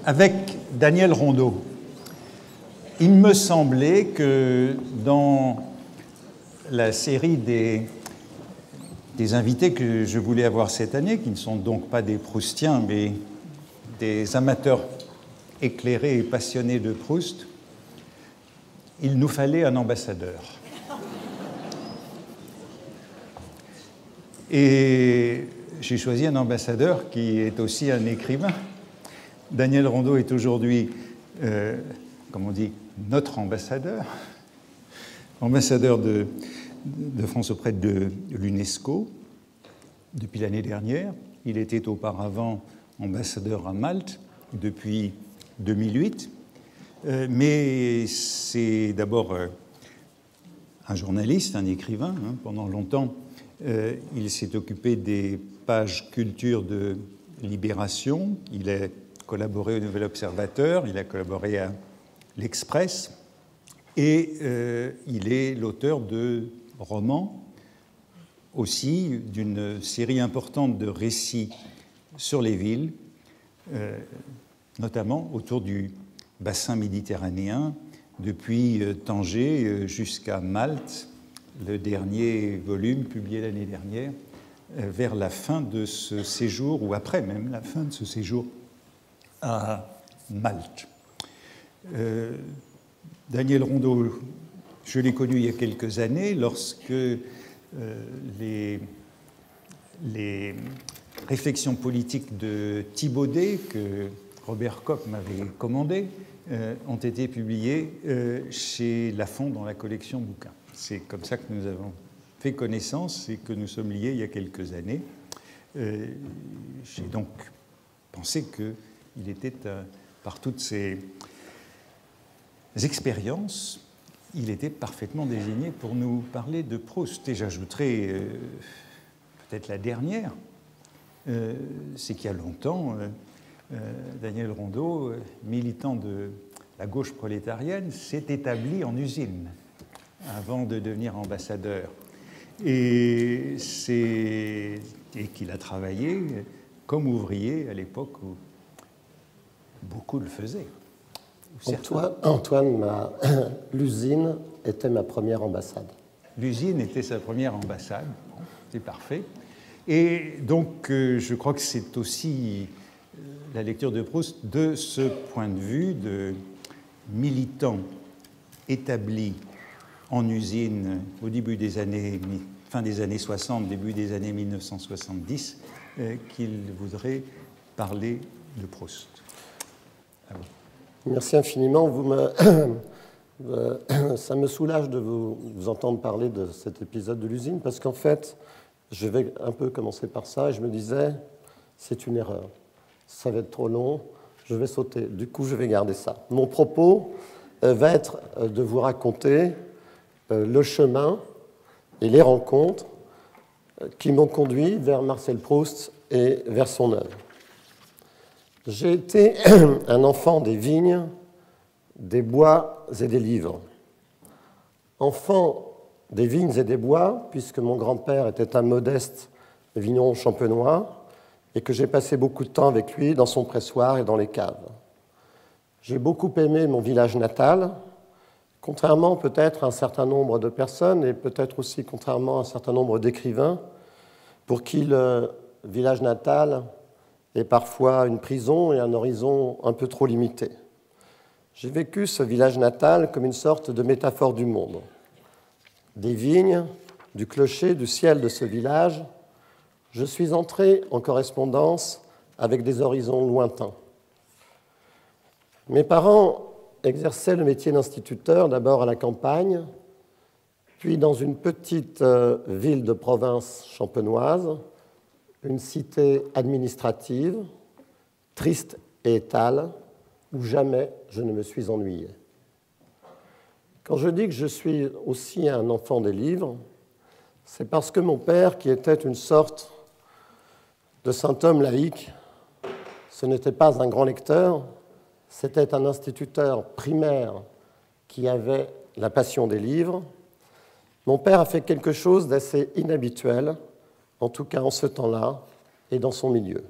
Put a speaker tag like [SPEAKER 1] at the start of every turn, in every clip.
[SPEAKER 1] avec Daniel Rondeau. Il me semblait que dans la série des invités que je voulais avoir cette année, qui ne sont donc pas des Proustiens, mais des amateurs éclairés et passionnés de Proust, il nous fallait un ambassadeur. Et j'ai choisi un ambassadeur qui est aussi un écrivain. Daniel Rondeau est aujourd'hui, comme on dit, notre ambassadeur, ambassadeur de France auprès de l'UNESCO depuis l'année dernière. Il était auparavant ambassadeur à Malte depuis 2008, mais c'est d'abord un journaliste, un écrivain. Pendant longtemps, il s'est occupé des pages culture de Libération. Il a collaboré au Nouvel Observateur, il a collaboré à l'Express, et il est l'auteur de romans, aussi d'une série importante de récits sur les villes, notamment autour du bassin méditerranéen, depuis Tanger jusqu'à Malte, le dernier volume publié l'année dernière, vers la fin de ce séjour, ou après même la fin de ce séjour à Malte. Daniel Rondeau, je l'ai connu il y a quelques années lorsque les réflexions politiques de Thibaudet, que Robert Koch m'avait commandées, ont été publiées chez Lafon dans la collection bouquins. C'est comme ça que nous avons fait connaissance et que nous sommes liés il y a quelques années. J'ai donc pensé qu'il était, par toutes ces expériences, il était parfaitement désigné pour nous parler de Proust. Et j'ajouterai peut-être la dernière, c'est qu'il y a longtemps, Daniel Rondeau, militant de la gauche prolétarienne, s'est établi en usine avant de devenir ambassadeur. Et qu'il a travaillé comme ouvrier à l'époque où beaucoup le faisaient.
[SPEAKER 2] Antoine, l'usine était ma première ambassade.
[SPEAKER 1] L'usine était sa première ambassade, c'est parfait. Et donc, je crois que c'est aussi la lecture de Proust de ce point de vue de militant établi en usine au début des années, fin des années 60, début des années 1970, qu'il voudrait parler de Proust.
[SPEAKER 2] Merci infiniment. Ça me soulage de vous entendre parler de cet épisode de l'usine, parce qu'en fait, je vais un peu commencer par ça, et je me disais, c'est une erreur. Ça va être trop long, je vais sauter. Du coup, je vais garder ça. Mon propos va être de vous raconter le chemin et les rencontres qui m'ont conduit vers Marcel Proust et vers son œuvre. J'ai été un enfant des vignes, des bois et des livres. Enfant des vignes et des bois, puisque mon grand-père était un modeste vigneron champenois et que j'ai passé beaucoup de temps avec lui dans son pressoir et dans les caves. J'ai beaucoup aimé mon village natal, contrairement peut-être à un certain nombre de personnes et peut-être aussi contrairement à un certain nombre d'écrivains pour qui le village natal est parfois une prison et un horizon un peu trop limité. J'ai vécu ce village natal comme une sorte de métaphore du monde. Des vignes, du clocher, du ciel de ce village, je suis entré en correspondance avec des horizons lointains. Mes parents exerçaient le métier d'instituteur, d'abord à la campagne, puis dans une petite ville de province champenoise, une cité administrative, triste et étale, où jamais je ne me suis ennuyé. Quand je dis que je suis aussi un enfant des livres, c'est parce que mon père, qui était une sorte de saint homme laïque, ce n'était pas un grand lecteur, c'était un instituteur primaire qui avait la passion des livres. Mon père a fait quelque chose d'assez inhabituel, en tout cas en ce temps-là, et dans son milieu.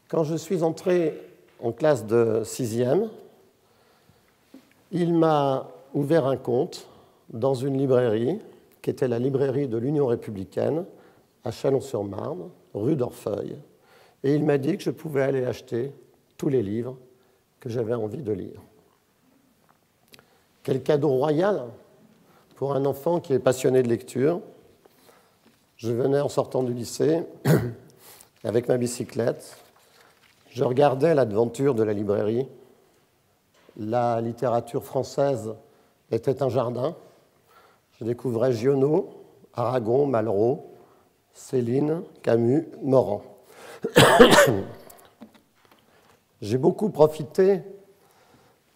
[SPEAKER 2] Quand je suis entré en classe de 6e, il m'a ouvert un compte dans une librairie qui était la librairie de l'Union républicaine à Chalon-sur-Marne, rue d'Orfeuille. Et il m'a dit que je pouvais aller acheter tous les livres que j'avais envie de lire. Quel cadeau royal pour un enfant qui est passionné de lecture. Je venais en sortant du lycée avec ma bicyclette. Je regardais l'aventure de la librairie. La littérature française était un jardin. Je découvrais Giono, Aragon, Malraux, Céline, Camus, Morand. J'ai beaucoup profité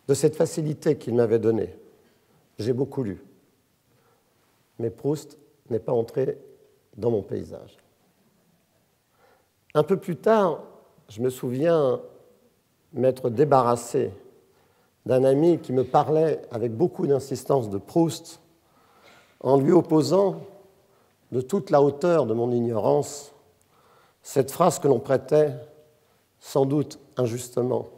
[SPEAKER 2] de cette facilité qu'il m'avait donnée. J'ai beaucoup lu. Mais Proust n'est pas entré dans mon paysage. Un peu plus tard, je me souviens m'être débarrassé d'un ami qui me parlait avec beaucoup d'insistance de Proust, en lui opposant, de toute la hauteur de mon ignorance, cette phrase que l'on prêtait, sans doute injustement,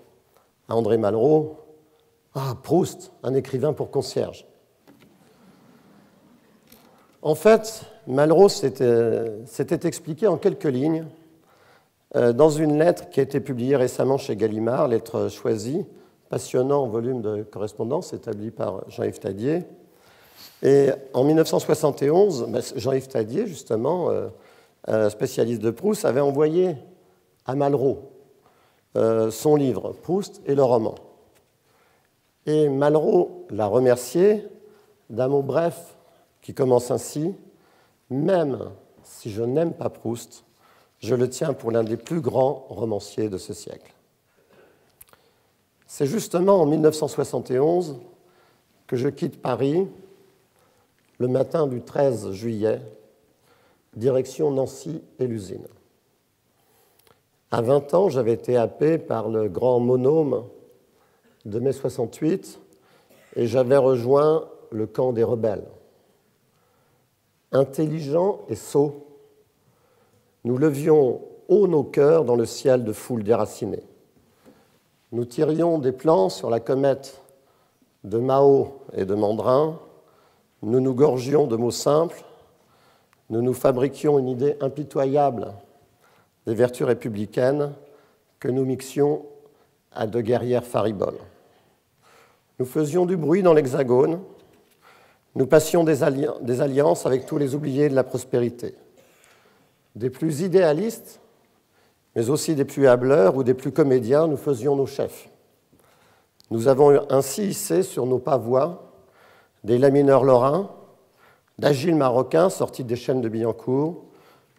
[SPEAKER 2] à André Malraux, « Ah, Proust, un écrivain pour concierge ». En fait, Malraux s'était expliqué en quelques lignes dans une lettre qui a été publiée récemment chez Gallimard, lettre choisie, passionnant volume de correspondance établi par Jean-Yves Tadier. Et en 1971, Jean-Yves Tadier, justement, spécialiste de Proust, avait envoyé à Malraux son livre « Proust et le roman ». Et Malraux l'a remercié d'un mot bref qui commence ainsi : « Même si je n'aime pas Proust, je le tiens pour l'un des plus grands romanciers de ce siècle. » C'est justement en 1971 que je quitte Paris, le matin du 13 juillet, direction Nancy et l'usine. À 20 ans, j'avais été happé par le grand monôme de mai 68 et j'avais rejoint le camp des rebelles. Intelligents et sots, nous levions haut nos cœurs dans le ciel de foule déracinée. Nous tirions des plans sur la comète de Mao et de Mandrin, nous nous gorgions de mots simples, nous nous fabriquions une idée impitoyable des vertus républicaines que nous mixions à de guerrières fariboles. Nous faisions du bruit dans l'Hexagone, nous passions des alliances avec tous les oubliés de la prospérité. Des plus idéalistes, mais aussi des plus hâbleurs ou des plus comédiens, nous faisions nos chefs. Nous avons ainsi hissé sur nos pavois des lamineurs lorrains, d'agiles marocains sortis des chaînes de Billancourt,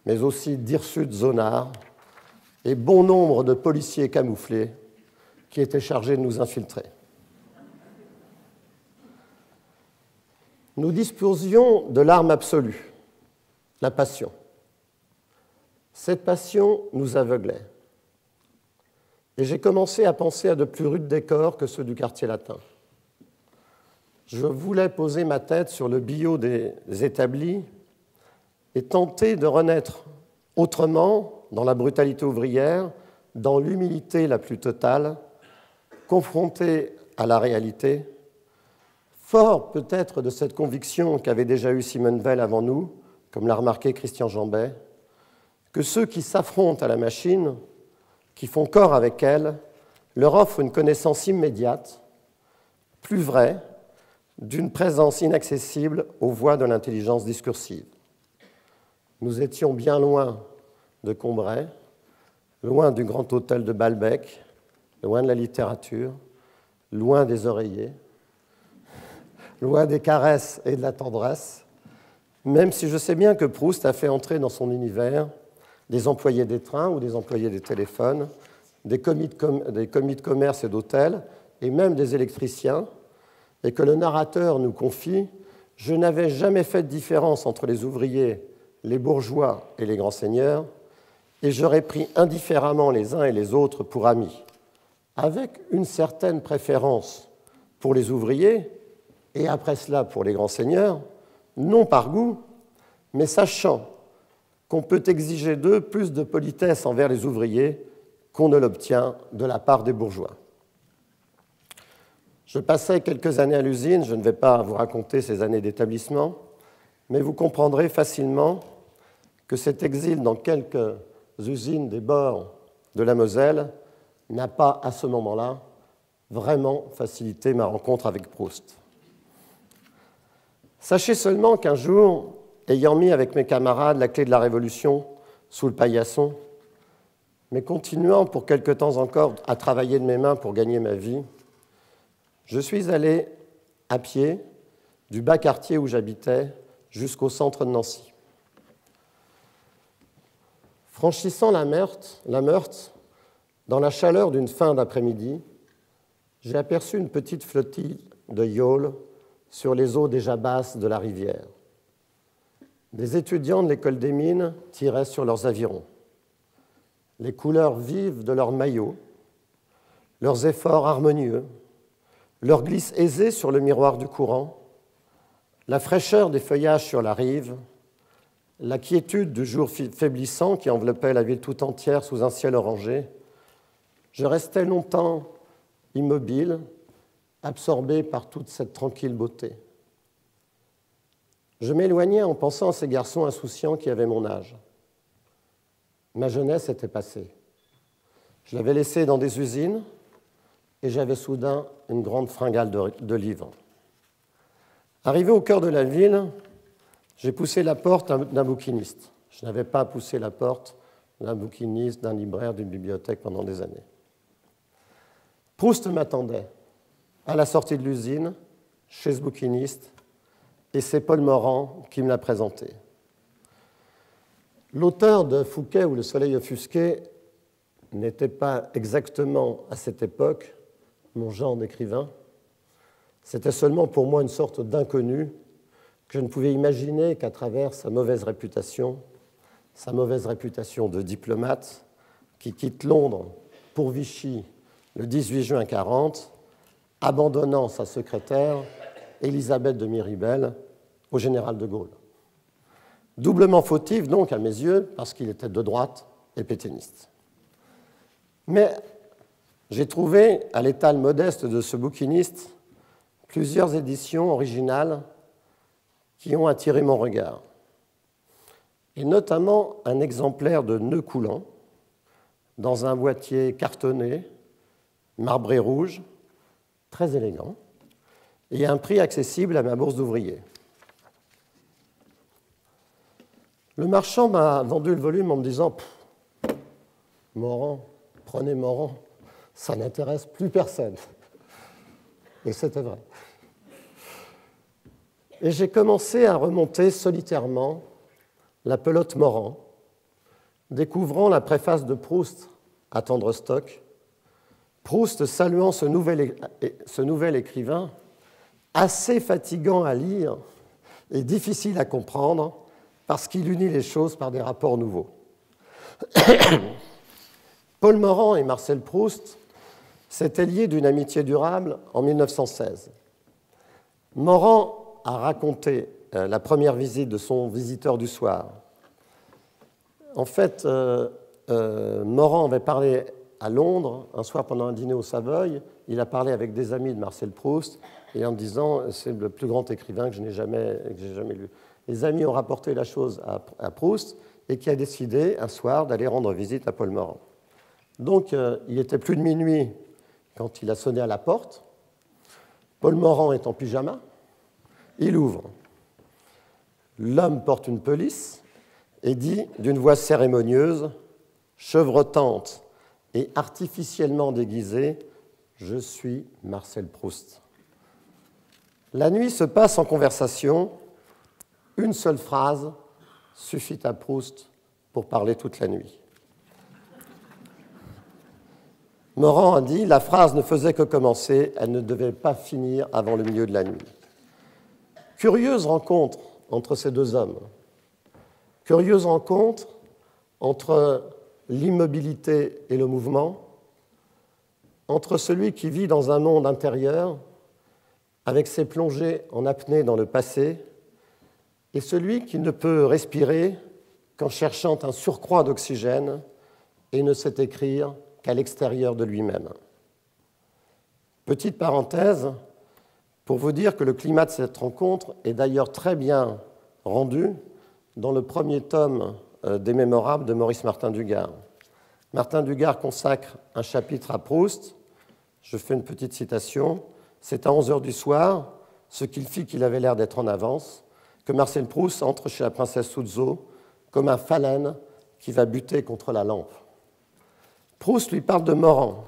[SPEAKER 2] mais aussi d'hirsutes zonards et bon nombre de policiers camouflés qui étaient chargés de nous infiltrer. Nous disposions de l'arme absolue, la passion. Cette passion nous aveuglait. Et j'ai commencé à penser à de plus rudes décors que ceux du quartier latin. Je voulais poser ma tête sur le billot des établis et tenter de renaître autrement dans la brutalité ouvrière, dans l'humilité la plus totale, confronté à la réalité, fort peut-être de cette conviction qu'avait déjà eue Simone Veil avant nous, comme l'a remarqué Christian Jambet, que ceux qui s'affrontent à la machine, qui font corps avec elle, leur offrent une connaissance immédiate, plus vraie, d'une présence inaccessible aux voies de l'intelligence discursive. Nous étions bien loin de Combray, loin du grand hôtel de Balbec, loin de la littérature, loin des oreillers, loin des caresses et de la tendresse, même si je sais bien que Proust a fait entrer dans son univers des employés des trains ou des employés des téléphones, des commis de commerce et d'hôtel, et même des électriciens, et que le narrateur nous confie « Je n'avais jamais fait de différence entre les ouvriers, les bourgeois et les grands seigneurs, et j'aurais pris indifféremment les uns et les autres pour amis, avec une certaine préférence pour les ouvriers, et après cela pour les grands seigneurs, non par goût, mais sachant qu'on peut exiger d'eux plus de politesse envers les ouvriers qu'on ne l'obtient de la part des bourgeois. Je passais quelques années à l'usine, je ne vais pas vous raconter ces années d'établissement, mais vous comprendrez facilement que cet exil dans quelques usines des bords de la Moselle n'a pas, à ce moment-là, vraiment facilité ma rencontre avec Proust. Sachez seulement qu'un jour, ayant mis avec mes camarades la clé de la Révolution sous le paillasson, mais continuant pour quelque temps encore à travailler de mes mains pour gagner ma vie, je suis allé à pied du bas quartier où j'habitais jusqu'au centre de Nancy. Franchissant la Meurthe, dans la chaleur d'une fin d'après-midi, j'ai aperçu une petite flottille de yawls sur les eaux déjà basses de la rivière. Des étudiants de l'école des mines tiraient sur leurs avirons. Les couleurs vives de leurs maillots, leurs efforts harmonieux, leur glisse aisée sur le miroir du courant, la fraîcheur des feuillages sur la rive, la quiétude du jour faiblissant qui enveloppait la ville tout entière sous un ciel orangé, je restais longtemps immobile, absorbé par toute cette tranquille beauté. Je m'éloignais en pensant à ces garçons insouciants qui avaient mon âge. Ma jeunesse était passée. Je l'avais laissée dans des usines et j'avais soudain une grande fringale de livres. Arrivé au cœur de la ville, j'ai poussé la porte d'un bouquiniste. Je n'avais pas poussé la porte d'un bouquiniste, d'un libraire, d'une bibliothèque pendant des années. Proust m'attendait à la sortie de l'usine, chez ce bouquiniste, et c'est Paul Morand qui me l'a présenté. L'auteur de Fouquet ou Le Soleil offusqué n'était pas exactement à cette époque mon genre d'écrivain. C'était seulement pour moi une sorte d'inconnu que je ne pouvais imaginer qu'à travers sa mauvaise réputation de diplomate qui quitte Londres pour Vichy le 18 juin 1940, abandonnant sa secrétaire, Élisabeth de Miribel, au général de Gaulle. Doublement fautif, donc, à mes yeux, parce qu'il était de droite et pétainiste. Mais j'ai trouvé, à l'étal modeste de ce bouquiniste, plusieurs éditions originales qui ont attiré mon regard, et notamment un exemplaire de Nœud coulant, dans un boîtier cartonné, marbré rouge, très élégant, et à un prix accessible à ma bourse d'ouvrier. Le marchand m'a vendu le volume en me disant « Morand, prenez Morand, ça n'intéresse plus personne. » Et c'était vrai. Et j'ai commencé à remonter solitairement la pelote Morand, découvrant la préface de Proust à Tendre Stock, Proust saluant ce nouvel écrivain, assez fatigant à lire et difficile à comprendre parce qu'il unit les choses par des rapports nouveaux. Paul Morand et Marcel Proust s'étaient liés d'une amitié durable en 1916. Morand a raconté la première visite de son visiteur du soir. En fait, Morand avait parlé à Londres, un soir pendant un dîner au Savoy. Il a parlé avec des amis de Marcel Proust et en disant « c'est le plus grand écrivain que j'ai jamais lu ». Les amis ont rapporté la chose à Proust et qui a décidé un soir d'aller rendre visite à Paul Morand. Donc, il était plus de minuit quand il a sonné à la porte. Paul Morand est en pyjama. Il ouvre. L'homme porte une pelisse et dit d'une voix cérémonieuse, chevrotante et artificiellement déguisée, « Je suis Marcel Proust ». La nuit se passe en conversation. Une seule phrase suffit à Proust pour parler toute la nuit. Morand a dit « La phrase ne faisait que commencer, elle ne devait pas finir avant le milieu de la nuit ». Curieuse rencontre entre ces deux hommes. Curieuse rencontre entre l'immobilité et le mouvement, entre celui qui vit dans un monde intérieur, avec ses plongées en apnée dans le passé, et celui qui ne peut respirer qu'en cherchant un surcroît d'oxygène et ne sait écrire qu'à l'extérieur de lui-même. Petite parenthèse, pour vous dire que le climat de cette rencontre est d'ailleurs très bien rendu dans le premier tome des Mémorables de Maurice Martin Dugard. Martin Dugard consacre un chapitre à Proust. Je fais une petite citation. « C'est à 11 heures du soir, ce qu'il fit qu'il avait l'air d'être en avance, que Marcel Proust entre chez la princesse Souzo comme un phalène qui va buter contre la lampe. » Proust lui parle de Morand,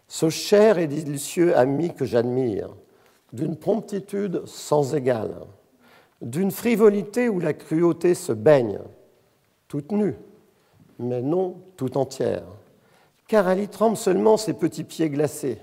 [SPEAKER 2] ce cher et délicieux ami que j'admire, d'une promptitude sans égale, d'une frivolité où la cruauté se baigne, toute nue, mais non tout entière, car elle y trempe seulement ses petits pieds glacés,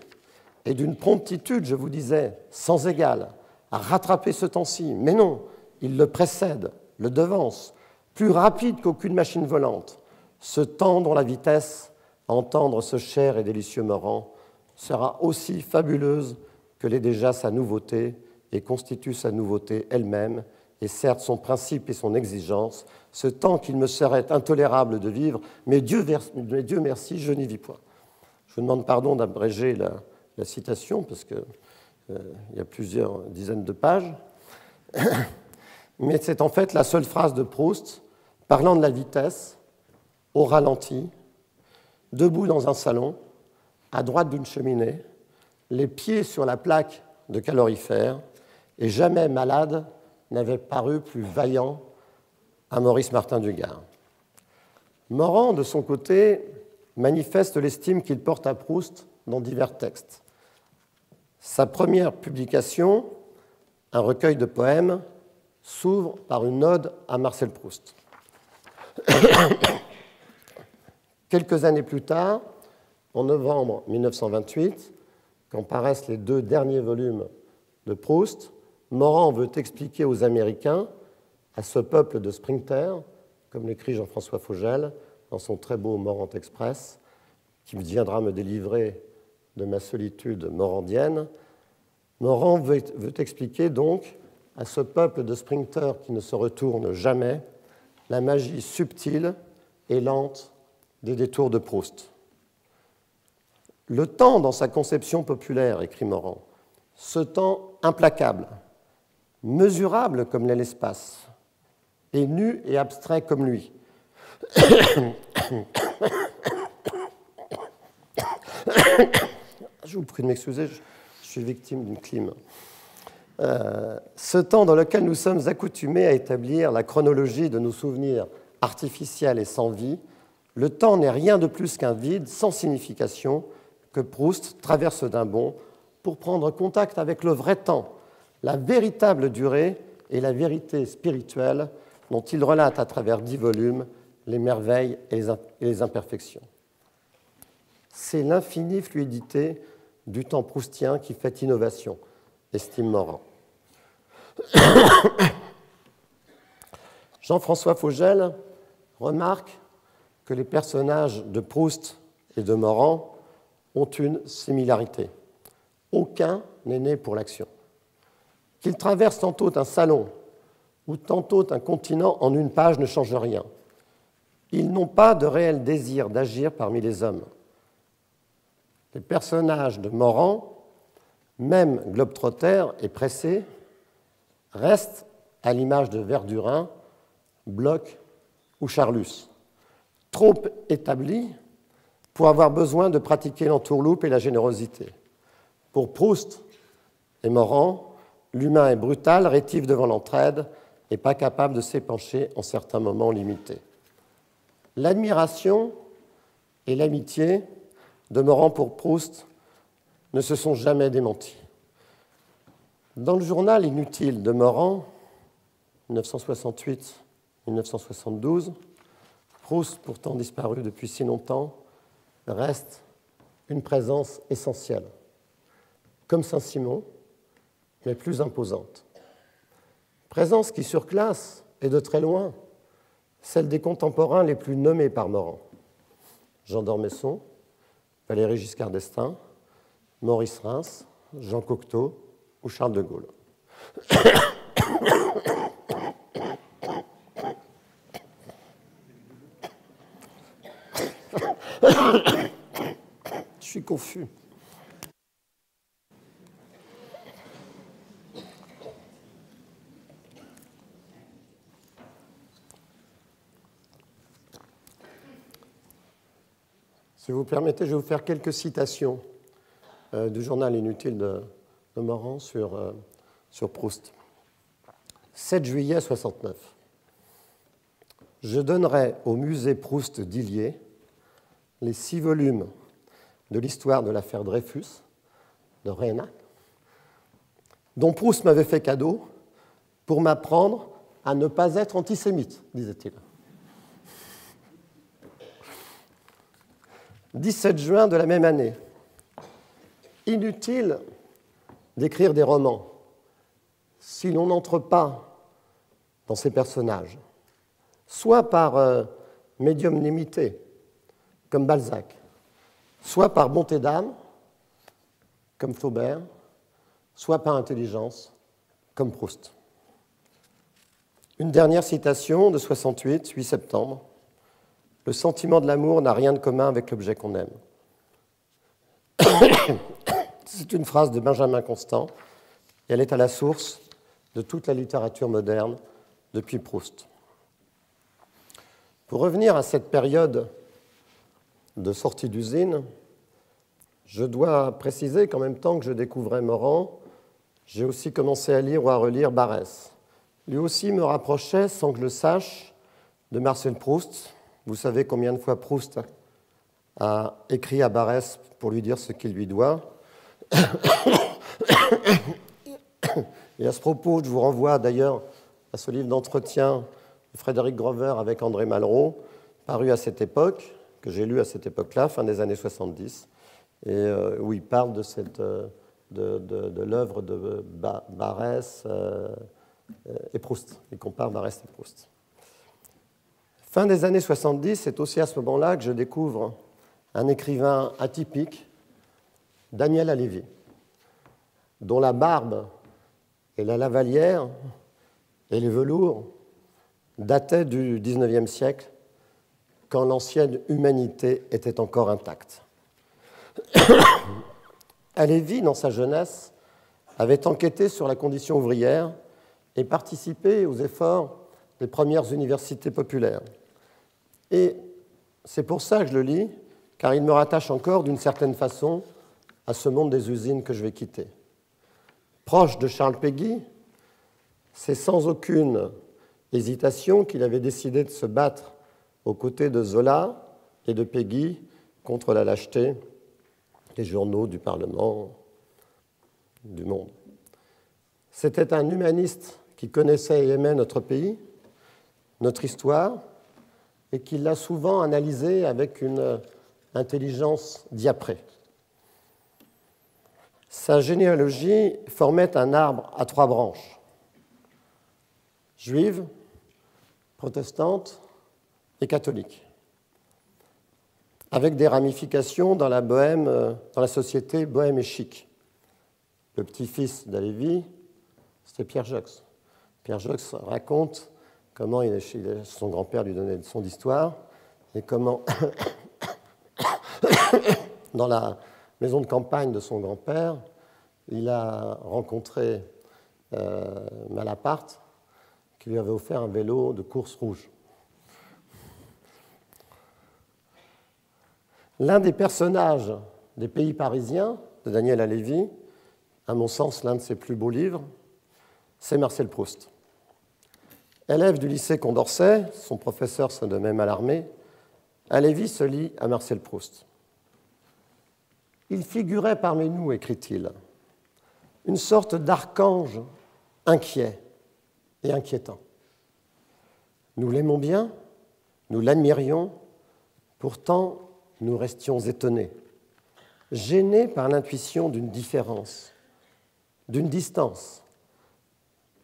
[SPEAKER 2] et d'une promptitude, je vous disais, sans égale, à rattraper ce temps-ci, mais non, il le précède, le devance, plus rapide qu'aucune machine volante. Ce temps dont la vitesse, à entendre ce cher et délicieux Morand, sera aussi fabuleuse que l'est déjà sa nouveauté et constitue sa nouveauté elle-même, et certes son principe et son exigence, ce temps qu'il me serait intolérable de vivre, mais Dieu merci, je n'y vis point. Je vous demande pardon d'abréger la citation, parce qu'il y a plusieurs dizaines de pages, mais c'est en fait la seule phrase de Proust parlant de la vitesse, au ralenti, debout dans un salon, à droite d'une cheminée, les pieds sur la plaque de calorifère, et jamais malade n'avait paru plus vaillant à Maurice Martin Dugard. Morand, de son côté, manifeste l'estime qu'il porte à Proust dans divers textes. Sa première publication, un recueil de poèmes, s'ouvre par une ode à Marcel Proust. Quelques années plus tard, en novembre 1928, quand paraissent les 2 derniers volumes de Proust, Morand veut expliquer aux Américains, à ce peuple de Springter, comme l'écrit Jean-François Fogel dans son très beau Morand Express, qui viendra me délivrer de ma solitude morandienne, Morand veut expliquer donc à ce peuple de Springter qui ne se retourne jamais la magie subtile et lente des détours de Proust. Le temps dans sa conception populaire, écrit Morand, ce temps implacable, mesurable comme l'est l'espace, et nu et abstrait comme lui. Je vous prie de m'excuser, je suis victime d'une clim. Ce temps dans lequel nous sommes accoutumés à établir la chronologie de nos souvenirs artificiels et sans vie, le temps n'est rien de plus qu'un vide sans signification que Proust traverse d'un bond pour prendre contact avec le vrai temps, la véritable durée et la vérité spirituelle dont il relate à travers 10 volumes les merveilles et les imperfections. C'est l'infinie fluidité du temps proustien qui fait innovation, estime Morand. Jean-François Fogel remarque que les personnages de Proust et de Morand ont une similarité. Aucun n'est né pour l'action. Qu'ils traversent tantôt un salon ou tantôt un continent en une page ne change rien. Ils n'ont pas de réel désir d'agir parmi les hommes. Les personnages de Morand, même globetrotters et pressés, restent à l'image de Verdurin, Bloch ou Charlus, trop établis pour avoir besoin de pratiquer l'entourloupe et la générosité. Pour Proust et Morand, l'humain est brutal, rétif devant l'entraide et pas capable de s'épancher en certains moments limités. L'admiration et l'amitié de Morand pour Proust ne se sont jamais démentis. Dans le journal inutile de Morand, 1968-1972, Proust, pourtant disparu depuis si longtemps, reste une présence essentielle, comme Saint-Simon, mais plus imposante. Présence qui surclasse, et de très loin, celle des contemporains les plus nommés par Morand. Jean d'Ormesson, Valéry Giscard d'Estaing, Maurice Reims, Jean Cocteau ou Charles de Gaulle. confus. Si vous permettez, je vais vous faire quelques citations du journal inutile de Morand sur Proust. 7 juillet 69. Je donnerai au musée Proust d'Illiers les 6 volumes de l'histoire de l'affaire Dreyfus, de Rhénac, dont Proust m'avait fait cadeau pour m'apprendre à ne pas être antisémite, disait-il. 17 juin de la même année. Inutile d'écrire des romans si l'on n'entre pas dans ces personnages, soit par médiumnimité, comme Balzac, soit par bonté d'âme, comme Flaubert, soit par intelligence, comme Proust. Une dernière citation de 68, 8 septembre. Le sentiment de l'amour n'a rien de commun avec l'objet qu'on aime. C'est une phrase de Benjamin Constant, et elle est à la source de toute la littérature moderne depuis Proust. Pour revenir à cette période de sortie d'usine, je dois préciser qu'en même temps que je découvrais Morand, j'ai aussi commencé à lire ou à relire Barrès. Lui aussi me rapprochait, sans que je le sache, de Marcel Proust. Vous savez combien de fois Proust a écrit à Barrès pour lui dire ce qu'il lui doit. Et à ce propos, je vous renvoie d'ailleurs à ce livre d'entretien de Frédéric Grover avec André Malraux, paru à cette époque, que j'ai lu à cette époque-là, fin des années 70, et où il parle de l'œuvre de Barrès et Proust. Il compare Barrès et Proust. Fin des années 70, c'est aussi à ce moment-là que je découvre un écrivain atypique, Daniel Halévy, dont la barbe et la lavalière et les velours dataient du XIXe siècle, quand l'ancienne humanité était encore intacte. Halévy, dans sa jeunesse, avait enquêté sur la condition ouvrière et participé aux efforts des premières universités populaires. Et c'est pour ça que je le lis, car il me rattache encore d'une certaine façon à ce monde des usines que je vais quitter. Proche de Charles Péguy, c'est sans aucune hésitation qu'il avait décidé de se battre aux côtés de Zola et de Péguy contre la lâcheté des journaux, du Parlement, du monde. C'était un humaniste qui connaissait et aimait notre pays, notre histoire, et qui l'a souvent analysé avec une intelligence diaprée. Sa généalogie formait un arbre à 3 branches, juive, protestante et catholique, avec des ramifications dans la bohème, dans la société bohème et chic. Le petit-fils d'Halévy, c'était Pierre Jox. Pierre Jox raconte comment son grand-père lui donnait une leçon d'histoire et comment, dans la maison de campagne de son grand-père, il a rencontré Malaparte, qui lui avait offert un vélo de course rouge. L'un des personnages des Pays parisiens de Daniel Halévy, à mon sens l'un de ses plus beaux livres, c'est Marcel Proust. Élève du lycée Condorcet, son professeur se nommait Mallarmé, Halévy se lie à Marcel Proust. Il figurait parmi nous, écrit-il, une sorte d'archange inquiet et inquiétant. Nous l'aimons bien, nous l'admirions, pourtant nous restions étonnés, gênés par l'intuition d'une différence, d'une distance,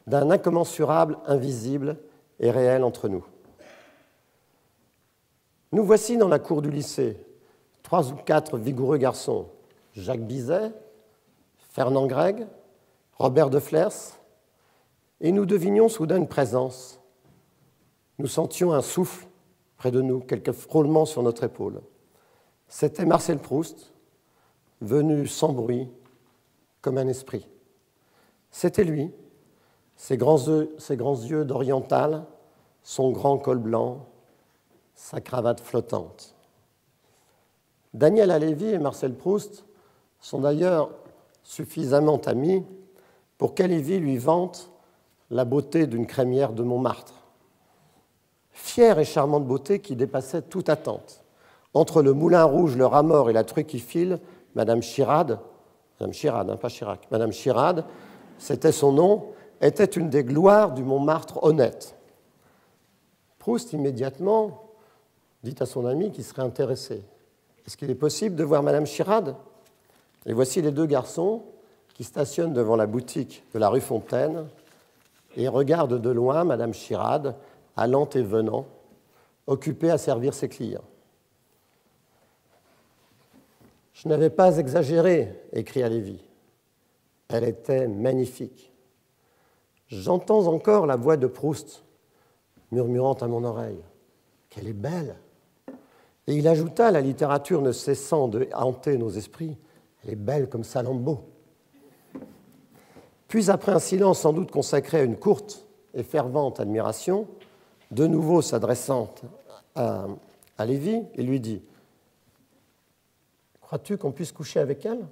[SPEAKER 2] d'un incommensurable, invisible et réel entre nous. Nous voici dans la cour du lycée, 3 ou 4 vigoureux garçons, Jacques Bizet, Fernand Gregg, Robert de Flers, et nous devinions soudain une présence. Nous sentions un souffle près de nous, quelques frôlements sur notre épaule. C'était Marcel Proust, venu sans bruit, comme un esprit. C'était lui, ses grands yeux d'oriental, son grand col blanc, sa cravate flottante. Daniel Halévy et Marcel Proust sont d'ailleurs suffisamment amis pour qu'Halévy lui vante la beauté d'une crémière de Montmartre. Fière et charmante beauté qui dépassait toute attente. Entre le Moulin Rouge, le Rat-Mort et la Truie qui file, Madame Chirade, pas Chirac, Madame Chirade, c'était son nom, était une des gloires du Montmartre honnête. Proust, immédiatement, dit à son ami qu'il serait intéressé. Est-ce qu'il est possible de voir Madame Chirade? Et voici les deux garçons qui stationnent devant la boutique de la rue Fontaine et regardent de loin Madame Chirade, allant et venant, occupée à servir ses clients. « Je n'avais pas exagéré, écrit Halévy. Elle était magnifique. J'entends encore la voix de Proust murmurant à mon oreille « Qu'elle est belle !» Et il ajouta, la littérature ne cessant de hanter nos esprits, « Elle est belle comme Salammbô. » Puis, après un silence sans doute consacré à une courte et fervente admiration, de nouveau s'adressant à Halévy, il lui dit « Crois-tu qu'on puisse coucher avec elle ?»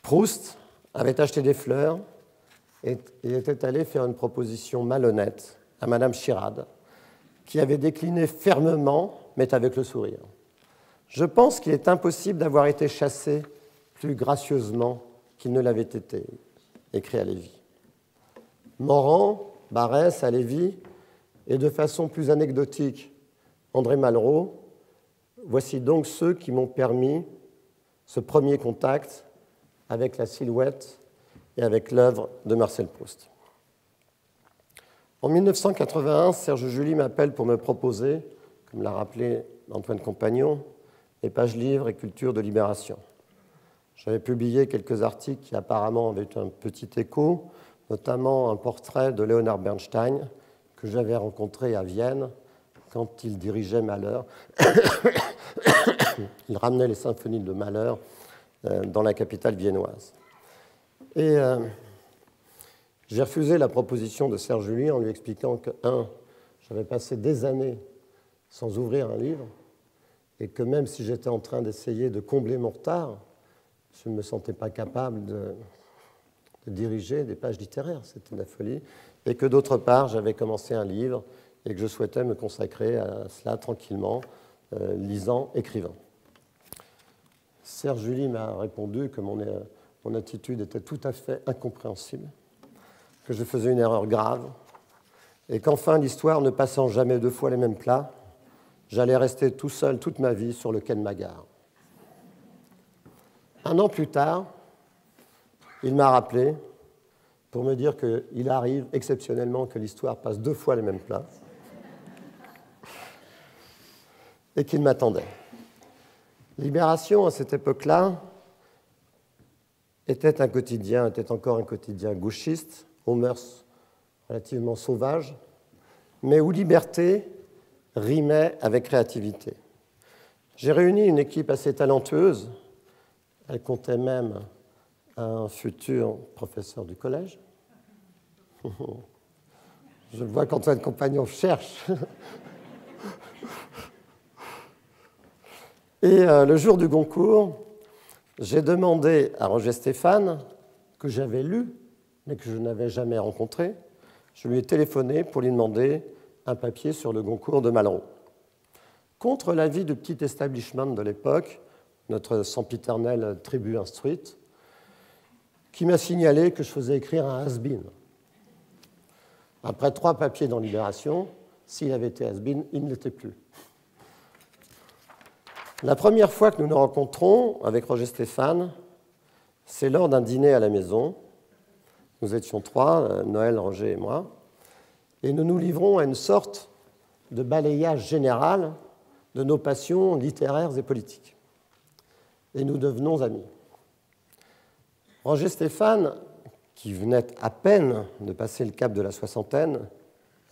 [SPEAKER 2] Proust avait acheté des fleurs et était allé faire une proposition malhonnête à Madame Chirade, qui avait décliné fermement, mais avec le sourire. Je pense qu'il est impossible d'avoir été chassé plus gracieusement qu'il ne l'avait été, écrit Halévy. Morand, Barrès, Halévy, et de façon plus anecdotique, André Malraux, voici donc ceux qui m'ont permis ce premier contact avec la silhouette et avec l'œuvre de Marcel Proust. En 1981, Serge July m'appelle pour me proposer, comme l'a rappelé Antoine Compagnon, les pages livres et culture de Libération. J'avais publié quelques articles qui apparemment avaient eu un petit écho, notamment un portrait de Leonard Bernstein que j'avais rencontré à Vienne quand il dirigeait Mahler. Il ramenait les symphonies de Mahler dans la capitale viennoise. Et j'ai refusé la proposition de Serge July en lui expliquant que, j'avais passé des années sans ouvrir un livre et que même si j'étais en train d'essayer de combler mon retard, je ne me sentais pas capable de diriger des pages littéraires, c'était de la folie, et que d'autre part, j'avais commencé un livre et que je souhaitais me consacrer à cela tranquillement, lisant, écrivant. Serge July m'a répondu que mon attitude était tout à fait incompréhensible, que je faisais une erreur grave, et qu'enfin, l'histoire ne passant jamais deux fois les mêmes plats, j'allais rester tout seul toute ma vie sur le quai de ma gare. Un an plus tard, il m'a rappelé pour me dire qu'il arrive exceptionnellement que l'histoire passe deux fois les mêmes plats et qu'il m'attendait. Libération, à cette époque-là, était encore un quotidien gauchiste, aux mœurs relativement sauvages, mais où liberté rimait avec créativité. J'ai réuni une équipe assez talentueuse. Elle comptait même un futur professeur du collège. Je vois qu'Antoine Compagnon cherche. Et le jour du Goncourt, j'ai demandé à Roger Stéphane, que j'avais lu, mais que je n'avais jamais rencontré, je lui ai téléphoné pour lui demander un papier sur le Goncourt de Malraux. Contre l'avis du petit establishment de l'époque, notre sempiternelle tribu instruite, qui m'a signalé que je faisais écrire un has-been. Après 3 papiers dans Libération, s'il avait été has-been, il ne l'était plus. La première fois que nous nous rencontrons avec Roger Stéphane, c'est lors d'un dîner à la maison. Nous étions 3, Noël, Roger et moi, et nous nous livrons à une sorte de balayage général de nos passions littéraires et politiques. Et nous devenons amis. Roger Stéphane, qui venait à peine de passer le cap de la soixantaine,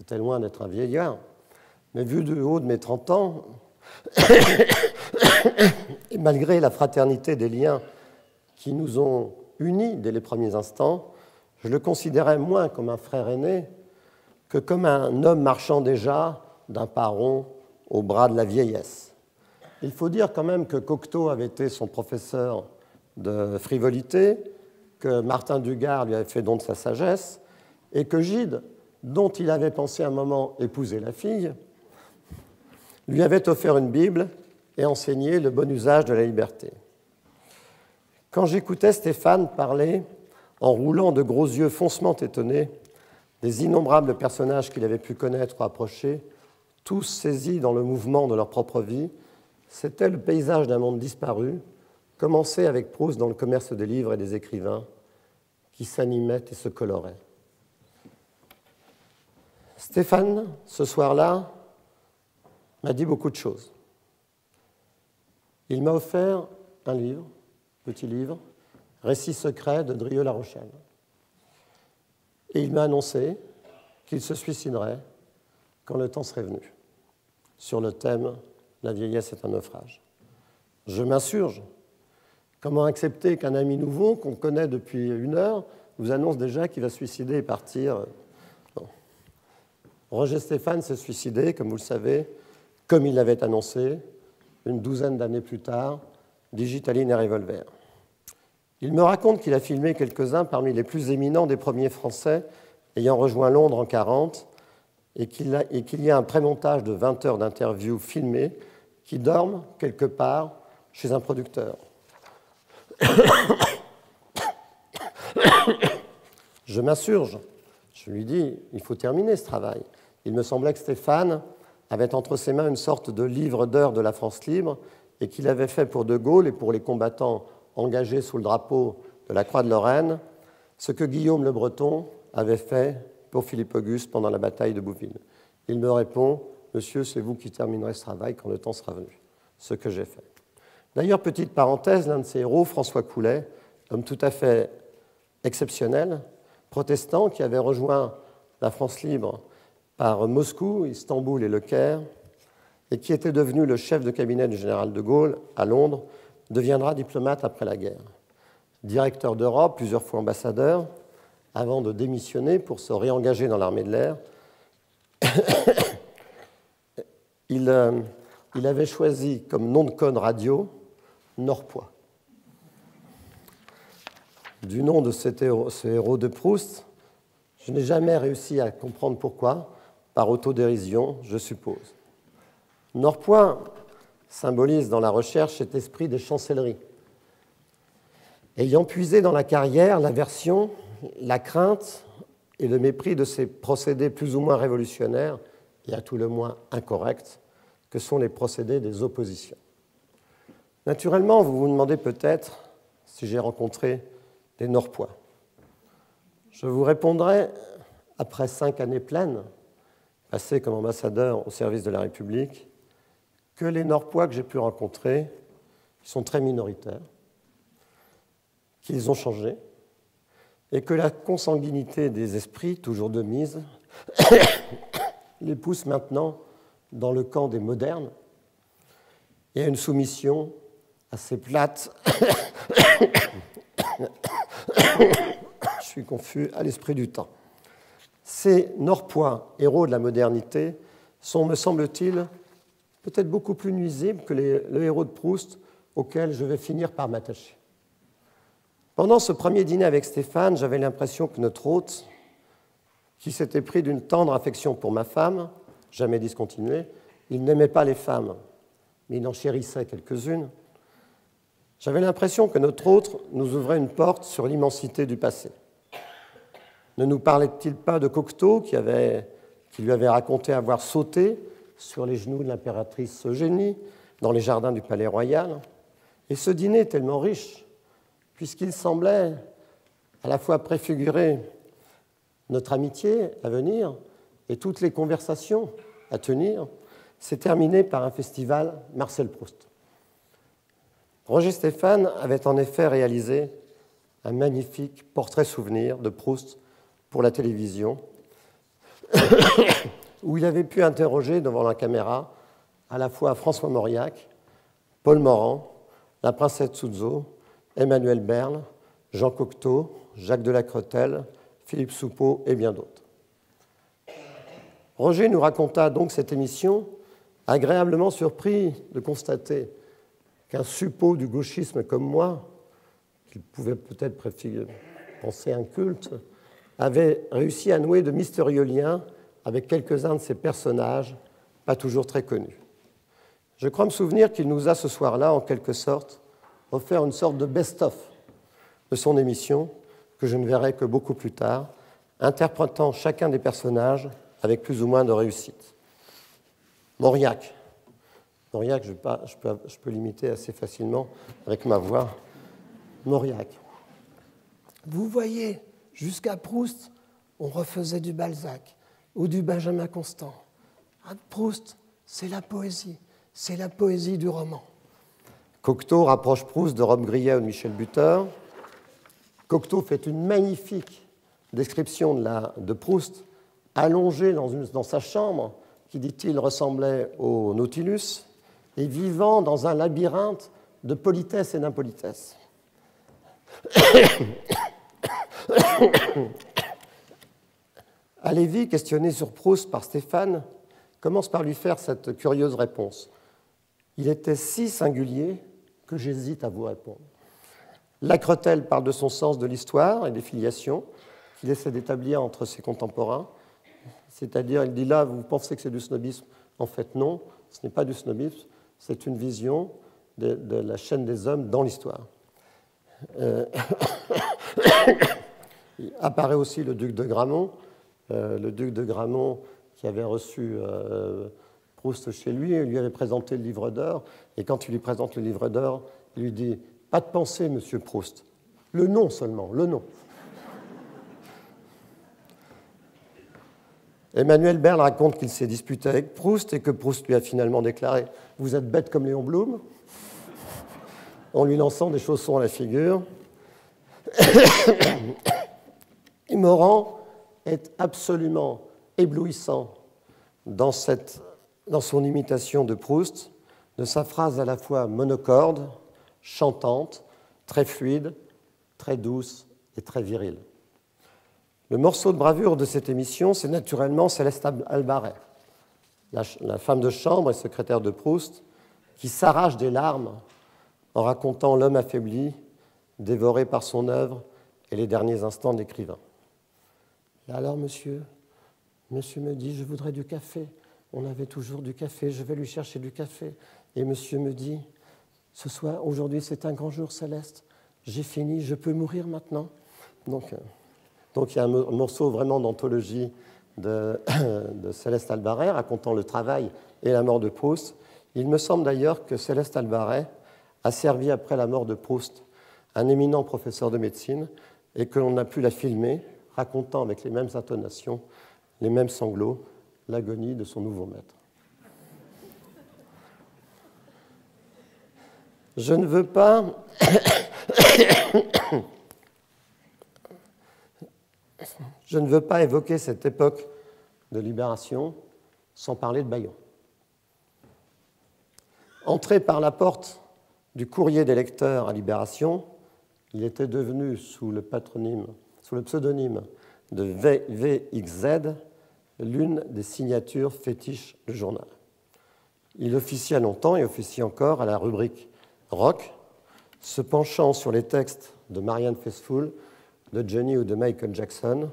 [SPEAKER 2] était loin d'être un vieillard, mais vu du haut de mes 30 ans, Et malgré la fraternité des liens qui nous ont unis dès les premiers instants, je le considérais moins comme un frère aîné que comme un homme marchant déjà d'un pas rond au bras de la vieillesse. Il faut dire quand même que Cocteau avait été son professeur de frivolité, que Martin Dugard lui avait fait don de sa sagesse, et que Gide, dont il avait pensé un moment épouser la fille, lui avait offert une Bible et enseigné le bon usage de la liberté. Quand j'écoutais Stéphane parler, en roulant de gros yeux foncement étonnés, des innombrables personnages qu'il avait pu connaître ou approcher, tous saisis dans le mouvement de leur propre vie, c'était le paysage d'un monde disparu, commencé avec Proust dans le commerce des livres et des écrivains, qui s'animait et se colorait. Stéphane, ce soir-là, m'a dit beaucoup de choses. Il m'a offert un livre, petit livre, Récits secrets de Drieux-La Rochelle. Et il m'a annoncé qu'il se suiciderait quand le temps serait venu, sur le thème « La vieillesse est un naufrage ». Je m'insurge. Comment accepter qu'un ami nouveau, qu'on connaît depuis 1 heure, vous annonce déjà qu'il va se suicider et partir? Bon. Roger Stéphane s'est suicidé, comme vous le savez, comme il l'avait annoncé, une 12aine d'années plus tard, digitaline et revolver. Il me raconte qu'il a filmé quelques-uns parmi les plus éminents des premiers Français ayant rejoint Londres en 1940 et qu'il y a un prémontage de 20 heures d'interviews filmées qui dorment quelque part chez un producteur. Je m'insurge. Je lui dis, il faut terminer ce travail. Il me semblait que Stéphane avait entre ses mains une sorte de livre d'heures de la France libre et qu'il avait fait pour De Gaulle et pour les combattants engagés sous le drapeau de la Croix de Lorraine ce que Guillaume le Breton avait fait pour Philippe Auguste pendant la bataille de Bouvines. Il me répond, « Monsieur, c'est vous qui terminerez ce travail quand le temps sera venu. » Ce que j'ai fait. D'ailleurs, petite parenthèse, l'un de ses héros, François Coulet, homme tout à fait exceptionnel, protestant, qui avait rejoint la France libre par Moscou, Istanbul et Le Caire, et qui était devenu le chef de cabinet du général de Gaulle à Londres, deviendra diplomate après la guerre. Directeur d'Europe, plusieurs fois ambassadeur, avant de démissionner pour se réengager dans l'armée de l'air. Il avait choisi comme nom de code radio Norpois. Du nom de ce héros de Proust, je n'ai jamais réussi à comprendre pourquoi, par autodérision, je suppose. Norpois symbolise dans la recherche cet esprit de chancellerie. Ayant puisé dans la carrière l'aversion, la crainte et le mépris de ces procédés plus ou moins révolutionnaires et à tout le moins incorrects, que sont les procédés des oppositions. Naturellement, vous vous demandez peut-être si j'ai rencontré des Norpois. Je vous répondrai, après 5 années pleines, passées comme ambassadeur au service de la République, que les Norpois que j'ai pu rencontrer sont très minoritaires, qu'ils ont changé, et que la consanguinité des esprits, toujours de mise, les pousse maintenant dans le camp des modernes et à une soumission assez plate, je suis confus, à l'esprit du temps. Ces Norpois, héros de la modernité, sont, me semble-t-il, peut-être beaucoup plus nuisibles que le héros de Proust auquel je vais finir par m'attacher. Pendant ce premier dîner avec Stéphane, j'avais l'impression que notre hôte, qui s'était pris d'une tendre affection pour ma femme, jamais discontinuée, il n'aimait pas les femmes, mais il en chérissait quelques-unes. J'avais l'impression que notre hôte nous ouvrait une porte sur l'immensité du passé. Ne nous parlait-il pas de Cocteau, qui lui avait raconté avoir sauté sur les genoux de l'impératrice Eugénie dans les jardins du Palais Royal? Et ce dîner est tellement riche, puisqu'il semblait à la fois préfigurer notre amitié à venir et toutes les conversations à tenir, s'est terminé par un festival Marcel Proust. Roger Stéphane avait en effet réalisé un magnifique portrait-souvenir de Proust pour la télévision, où il avait pu interroger devant la caméra à la fois François Mauriac, Paul Morand, la princesse Tsutso, Emmanuel Berle, Jean Cocteau, Jacques de Lacretelle, Philippe Soupeau et bien d'autres. Roger nous raconta donc cette émission, agréablement surpris de constater qu'un suppôt du gauchisme comme moi, qu'il pouvait peut-être penser inculte, avait réussi à nouer de mystérieux liens avec quelques-uns de ses personnages, pas toujours très connus. Je crois me souvenir qu'il nous a ce soir-là, en quelque sorte, offert une sorte de best-of de son émission, que je ne verrai que beaucoup plus tard, interprétant chacun des personnages avec plus ou moins de réussite. Mauriac. Mauriac, je peux l'imiter assez facilement avec ma voix. Mauriac. Vous voyez, jusqu'à Proust, on refaisait du Balzac ou du Benjamin Constant. Proust, c'est la poésie du roman. Cocteau rapproche Proust de Robbe-Grillet ou de Michel Butor. Cocteau fait une magnifique description de Proust, allongé dans sa chambre, qui, dit-il, ressemblait au Nautilus, et vivant dans un labyrinthe de politesse et d'impolitesse. Halévy, questionné sur Proust par Stéphane, commence par lui faire cette curieuse réponse. Il était si singulier que j'hésite à vous répondre. Lacretelle parle de son sens de l'histoire et des filiations qu'il essaie d'établir entre ses contemporains. C'est-à-dire, il dit là, vous pensez que c'est du snobisme. En fait, non, ce n'est pas du snobisme, c'est une vision de la chaîne des hommes dans l'histoire. Apparaît aussi le duc de Gramont, qui avait reçu Proust chez lui, et lui avait présenté le livre d'or, et quand il lui présente le livre d'or, il lui dit « Pas de pensée, monsieur Proust, le nom seulement, le nom ». Emmanuel Berle raconte qu'il s'est disputé avec Proust et que Proust lui a finalement déclaré « Vous êtes bête comme Léon Blum », en lui lançant des chaussons à la figure. Et Morand est absolument éblouissant dans son imitation de Proust, de sa phrase à la fois monocorde, chantante, très fluide, très douce et très virile. Le morceau de bravoure de cette émission, c'est naturellement Céleste Albaret, la femme de chambre et secrétaire de Proust, qui s'arrache des larmes en racontant l'homme affaibli, dévoré par son œuvre et les derniers instants de l'écrivain. Et alors, monsieur me dit, je voudrais du café. On avait toujours du café, je vais lui chercher du café. Et monsieur me dit, ce soir, aujourd'hui, c'est un grand jour, Céleste. J'ai fini, je peux mourir maintenant. Donc il y a un morceau vraiment d'anthologie de Céleste Albaret racontant le travail et la mort de Proust. Il me semble d'ailleurs que Céleste Albaret a servi après la mort de Proust un éminent professeur de médecine et que l'on a pu la filmer racontant avec les mêmes intonations, les mêmes sanglots, l'agonie de son nouveau maître. Je ne veux pas évoquer cette époque de libération sans parler de Bayon. Entré par la porte du courrier des lecteurs à Libération, il était devenu, sous le pseudonyme de VXZ, l'une des signatures fétiches du journal. Il officia longtemps et officie encore à la rubrique rock, se penchant sur les textes de Marianne Faithfull, de Johnny ou de Michael Jackson,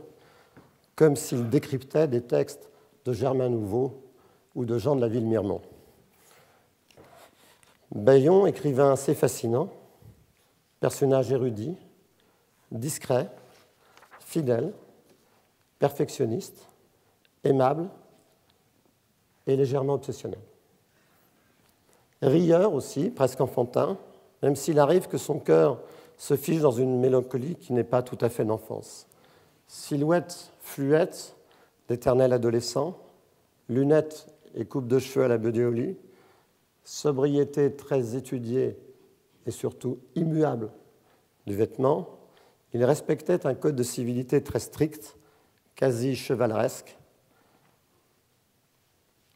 [SPEAKER 2] comme s'il décryptait des textes de Germain Nouveau ou de Jean de la Ville-Mirmont. Bayon, écrivain assez fascinant, personnage érudit, discret, fidèle, perfectionniste, aimable et légèrement obsessionnel. Rieur aussi, presque enfantin, même s'il arrive que son cœur se fiche dans une mélancolie qui n'est pas tout à fait d'enfance. Silhouette fluette d'éternel adolescent, lunettes et coupe de cheveux à la Bedioli, sobriété très étudiée et surtout immuable du vêtement, il respectait un code de civilité très strict, quasi chevaleresque,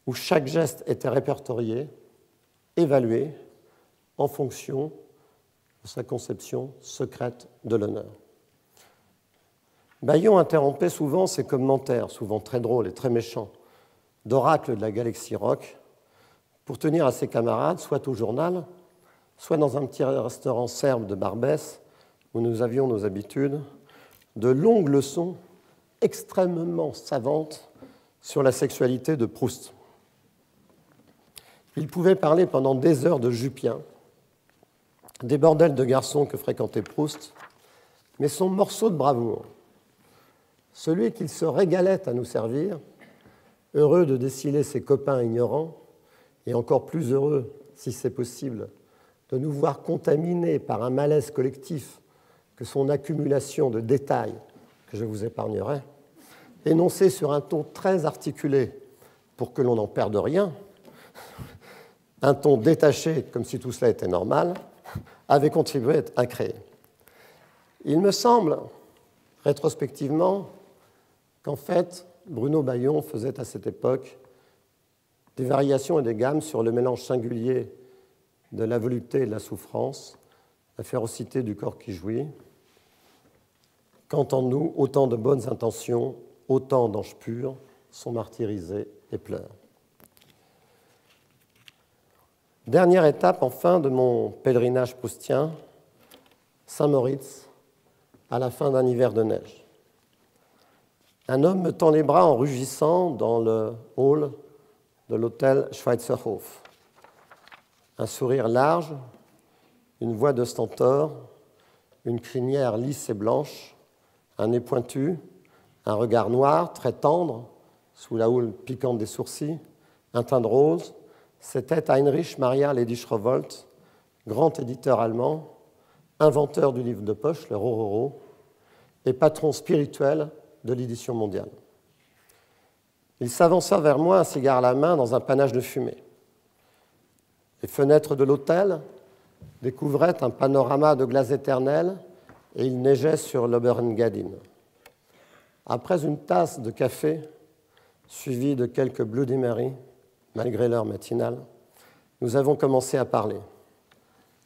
[SPEAKER 2] où chaque geste était répertorié, évalué en fonction de sa conception secrète de l'honneur. Bayon interrompait souvent ses commentaires, souvent très drôles et très méchants, d'oracle de la galaxie rock, pour tenir à ses camarades, soit au journal, soit dans un petit restaurant serbe de Barbès, où nous avions nos habitudes, de longues leçons extrêmement savantes sur la sexualité de Proust. Il pouvait parler pendant des heures de Jupien, des bordels de garçons que fréquentait Proust, mais son morceau de bravoure, celui qu'il se régalait à nous servir, heureux de déceler ses copains ignorants, et encore plus heureux, si c'est possible, de nous voir contaminés par un malaise collectif que son accumulation de détails, que je vous épargnerai, énoncé sur un ton très articulé pour que l'on n'en perde rien, un ton détaché comme si tout cela était normal, avait contribué à créer. Il me semble, rétrospectivement, qu'en fait, Bruno Bayon faisait à cette époque des variations et des gammes sur le mélange singulier de la volupté et de la souffrance, la férocité du corps qui jouit, quand en nous, autant de bonnes intentions, autant d'anges purs sont martyrisés et pleurent. Dernière étape, enfin, de mon pèlerinage proustien, Saint-Moritz, à la fin d'un hiver de neige. Un homme me tend les bras en rugissant dans le hall de l'hôtel Schweizerhof. Un sourire large, une voix de stentor, une crinière lisse et blanche, un nez pointu, un regard noir, très tendre, sous la houle piquante des sourcils, un teint de rose. C'était Heinrich Maria Ledisch-Rowohlt, grand éditeur allemand, inventeur du livre de poche, le Rororo, et patron spirituel de l'édition mondiale. Il s'avança vers moi, un cigare à la main, dans un panache de fumée. Les fenêtres de l'hôtel découvraient un panorama de glace éternelle et il neigeait sur l'Oberengadin. Après une tasse de café, suivie de quelques Bloody Mary, malgré l'heure matinale, nous avons commencé à parler.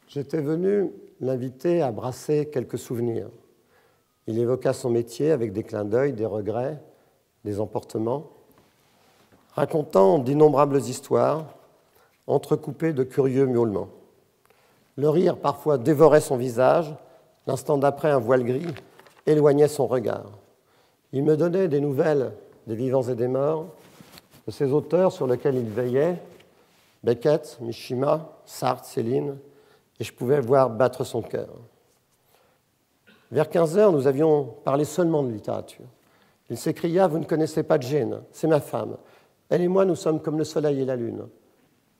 [SPEAKER 2] J'étais venu l'inviter à brasser quelques souvenirs. Il évoqua son métier avec des clins d'œil, des regrets, des emportements, racontant d'innombrables histoires, entrecoupées de curieux miaulements. Le rire parfois dévorait son visage, l'instant d'après un voile gris éloignait son regard. Il me donnait des nouvelles des vivants et des morts, de ces auteurs sur lesquels il veillait, Beckett, Mishima, Sartre, Céline, et je pouvais voir battre son cœur. Vers 15 heures, nous avions parlé seulement de littérature. Il s'écria « Vous ne connaissez pas Jane, c'est ma femme. Elle et moi, nous sommes comme le soleil et la lune.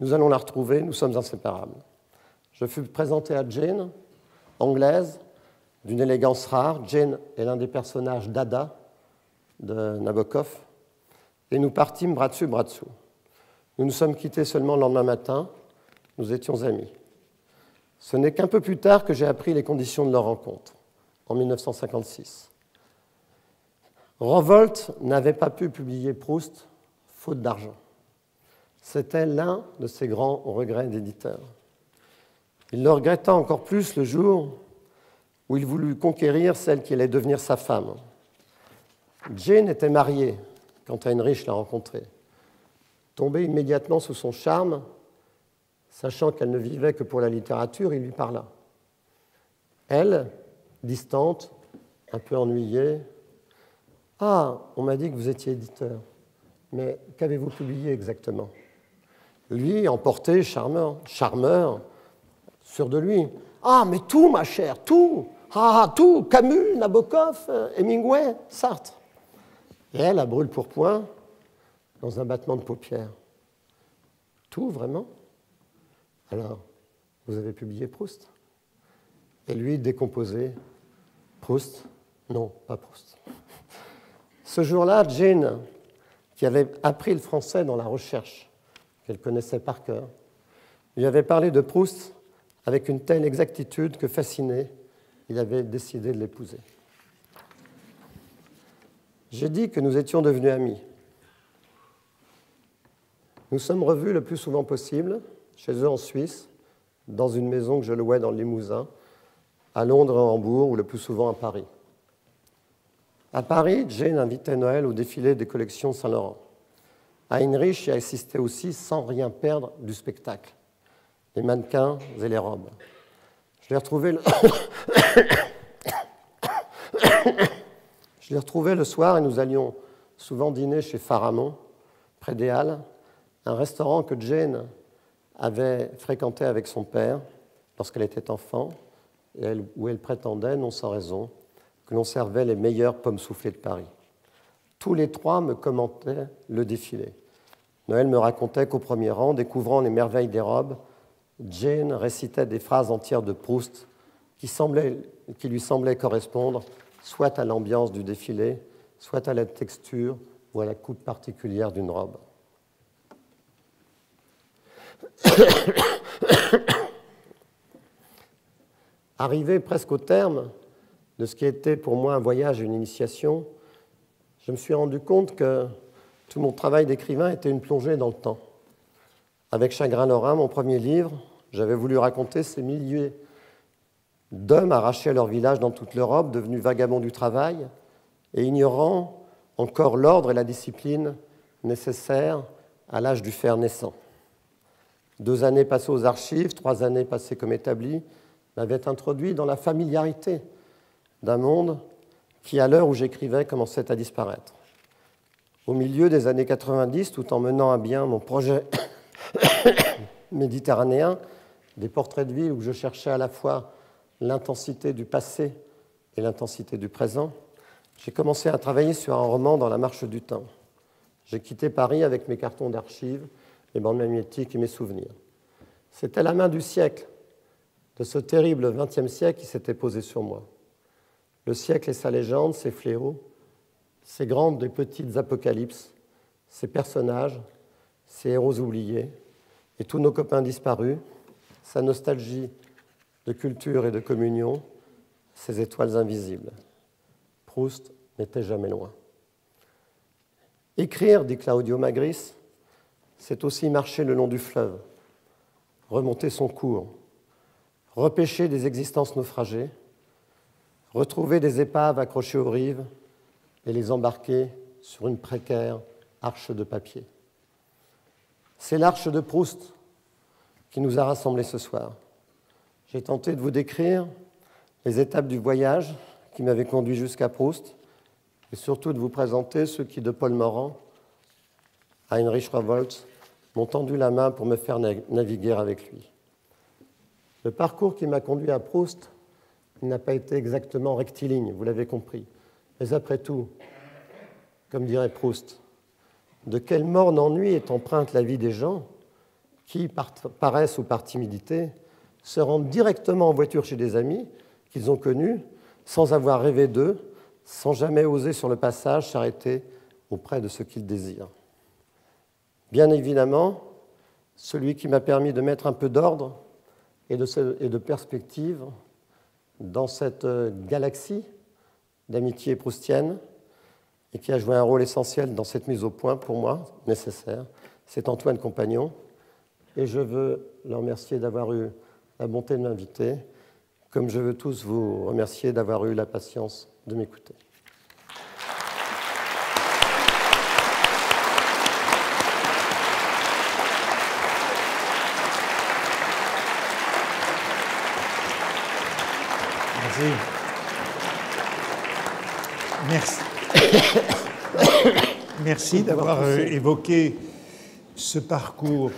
[SPEAKER 2] Nous allons la retrouver, nous sommes inséparables. » Je fus présenté à Jane, anglaise, d'une élégance rare. Jane est l'un des personnages d'Ada de Nabokov. Et nous partîmes bras dessus, bras dessous. Nous nous sommes quittés seulement le lendemain matin. Nous étions amis. Ce n'est qu'un peu plus tard que j'ai appris les conditions de leur rencontre, en 1956. Rowohlt n'avait pas pu publier Proust, faute d'argent. C'était l'un de ses grands regrets d'éditeur. Il le regretta encore plus le jour où il voulut conquérir celle qui allait devenir sa femme. Jane était mariée quand Heinrich l'a rencontrée. Tombé immédiatement sous son charme, sachant qu'elle ne vivait que pour la littérature, il lui parla. Elle, distante, un peu ennuyée, « Ah, on m'a dit que vous étiez éditeur, mais qu'avez-vous publié exactement ?» Lui, emporté, charmeur, sûr de lui. « Ah, mais tout, ma chère, tout! Ah, tout! Camus, Nabokov, Hemingway, Sartre. » Et elle, à brûle-pourpoint, dans un battement de paupières. « Tout, vraiment ? Alors, vous avez publié Proust ?» Et lui, décomposé, « Proust ? Non, pas Proust. » Ce jour-là, Jane, qui avait appris le français dans la recherche, qu'elle connaissait par cœur, lui avait parlé de Proust avec une telle exactitude que, fasciné, il avait décidé de l'épouser. J'ai dit que nous étions devenus amis. Nous sommes revus le plus souvent possible, chez eux en Suisse, dans une maison que je louais dans le Limousin, à Londres et à Hambourg, ou le plus souvent à Paris. À Paris, Jane invitait Noël au défilé des collections Saint-Laurent. Heinrich y assistait aussi sans rien perdre du spectacle, les mannequins et les robes. Je l'ai retrouvé le soir et nous allions souvent dîner chez Pharamond, près des Halles, un restaurant que Jane avait fréquenté avec son père lorsqu'elle était enfant, et où elle prétendait, non sans raison, que l'on servait les meilleures pommes soufflées de Paris. Tous les trois me commentaient le défilé. Noël me racontait qu'au premier rang, découvrant les merveilles des robes, Jane récitait des phrases entières de Proust qui lui semblaient correspondre soit à l'ambiance du défilé, soit à la texture ou à la coupe particulière d'une robe. Arrivé presque au terme de ce qui était pour moi un voyage et une initiation, je me suis rendu compte que tout mon travail d'écrivain était une plongée dans le temps. Avec Chagrin Lorrain, mon premier livre, j'avais voulu raconter ces milliers d'hommes arrachés à leur village dans toute l'Europe, devenus vagabonds du travail et ignorant encore l'ordre et la discipline nécessaires à l'âge du fer naissant. 2 années passées aux archives, 3 années passées comme établi, m'avaient introduit dans la familiarité d'un monde qui, à l'heure où j'écrivais, commençait à disparaître. Au milieu des années 90, tout en menant à bien mon projet méditerranéen, des portraits de ville où je cherchais à la fois l'intensité du passé et l'intensité du présent, j'ai commencé à travailler sur un roman dans la marche du temps. J'ai quitté Paris avec mes cartons d'archives, mes bandes magnétiques et mes souvenirs. C'était la main du siècle, de ce terrible XXe siècle qui s'était posé sur moi. Le siècle et sa légende, ses fléaux, ses grandes et petites apocalypses, ses personnages, ses héros oubliés, et tous nos copains disparus, sa nostalgie de culture et de communion, ses étoiles invisibles. Proust n'était jamais loin. Écrire, dit Claudio Magris, c'est aussi marcher le long du fleuve, remonter son cours, repêcher des existences naufragées, retrouver des épaves accrochées aux rives et les embarquer sur une précaire arche de papier. C'est l'arche de Proust qui nous a rassemblés ce soir. J'ai tenté de vous décrire les étapes du voyage qui m'avaient conduit jusqu'à Proust et surtout de vous présenter ceux qui, de Paul Morand à Heinrich Revoltz, m'ont tendu la main pour me faire naviguer avec lui. Le parcours qui m'a conduit à Proust n'a pas été exactement rectiligne, vous l'avez compris. Mais après tout, comme dirait Proust, de quelle morne ennui est empreinte la vie des gens qui, par paresse ou par timidité, se rendent directement en voiture chez des amis qu'ils ont connus sans avoir rêvé d'eux, sans jamais oser sur le passage s'arrêter auprès de ce qu'ils désirent. Bien évidemment, celui qui m'a permis de mettre un peu d'ordre et de perspective dans cette galaxie d'amitié proustienne et qui a joué un rôle essentiel dans cette mise au point, pour moi, nécessaire, c'est Antoine Compagnon. Et je veux le remercier d'avoir eu la bonté de m'inviter, comme je veux tous vous remercier d'avoir eu la patience de m'écouter.
[SPEAKER 1] Merci. Merci d'avoir évoqué ce parcours